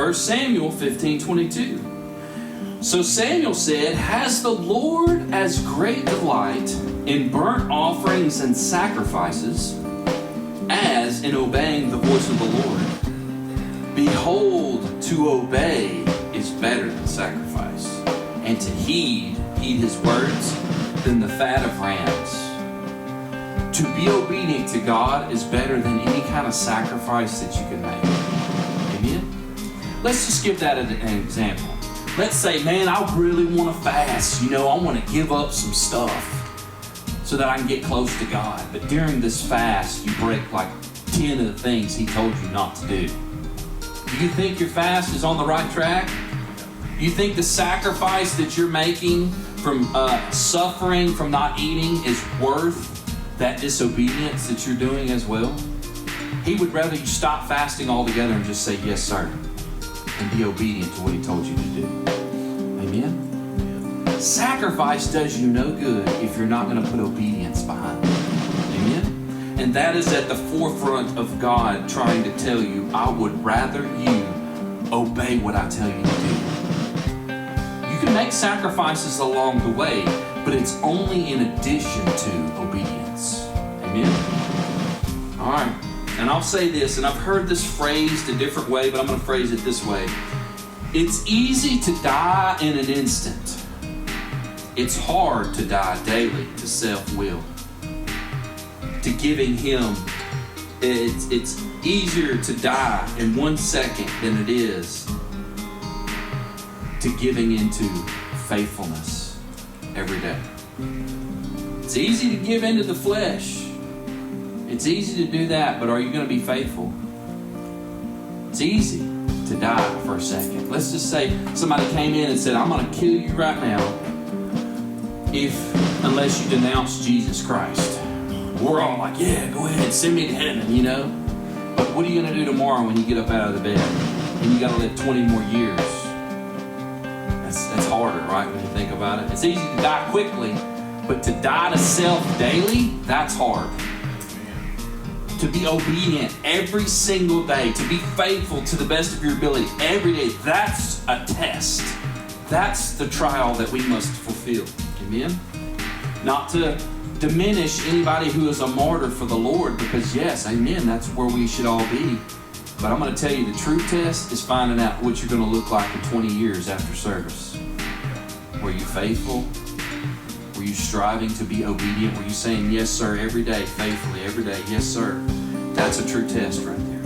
1 Samuel 15:22. So Samuel said, "Has the Lord as great delight in burnt offerings and sacrifices as in obeying the voice of the Lord? Behold, to obey is better than sacrifice, and to heed his words than the fat of rams." To be obedient to God is better than any kind of sacrifice that you can make. Amen? Let's just give that an example. Let's say, man, I really want to fast. I want to give up some stuff so that I can get close to God. But during this fast, you break like 10 of the things He told you not to do. Do you think your fast is on the right track? You think the sacrifice that you're making from suffering from not eating is worth that disobedience that you're doing as well? He would rather you stop fasting altogether and just say, "Yes, sir," and be obedient to what He told you to do. Amen? Sacrifice does you no good if you're not going to put obedience behind it. Amen? And that is at the forefront of God trying to tell you, I would rather you obey what I tell you to do. You can make sacrifices along the way, but it's only in addition to obedience. Amen? All right. And I'll say this, and I've heard this phrased a different way, but I'm going to phrase it this way. It's easy to die in an instant. It's hard to die daily to self-will. To giving Him, it's easier to die in 1 second than it is to giving into faithfulness every day. It's easy to give into the flesh. It's easy to do that, but are you going to be faithful? It's easy to die for a second. Let's just say somebody came in and said, "I'm going to kill you right now unless you denounce Jesus Christ." We're all like, "Yeah, go ahead, send me to heaven, But what are you going to do tomorrow when you get up out of the bed and you got to live 20 more years? That's harder, right, when you think about it? It's easy to die quickly, but to die to self daily, that's hard. To be obedient every single day, to be faithful to the best of your ability every day, that's a test. That's the trial that we must fulfill. Amen? Not to diminish anybody who is a martyr for the Lord, because yes, amen, that's where we should all be. But I'm going to tell you, the true test is finding out what you're going to look like in 20 years after service. Were you faithful? Were you striving to be obedient? Were you saying yes, sir, every day, faithfully, every day, yes, sir? That's a true test right there.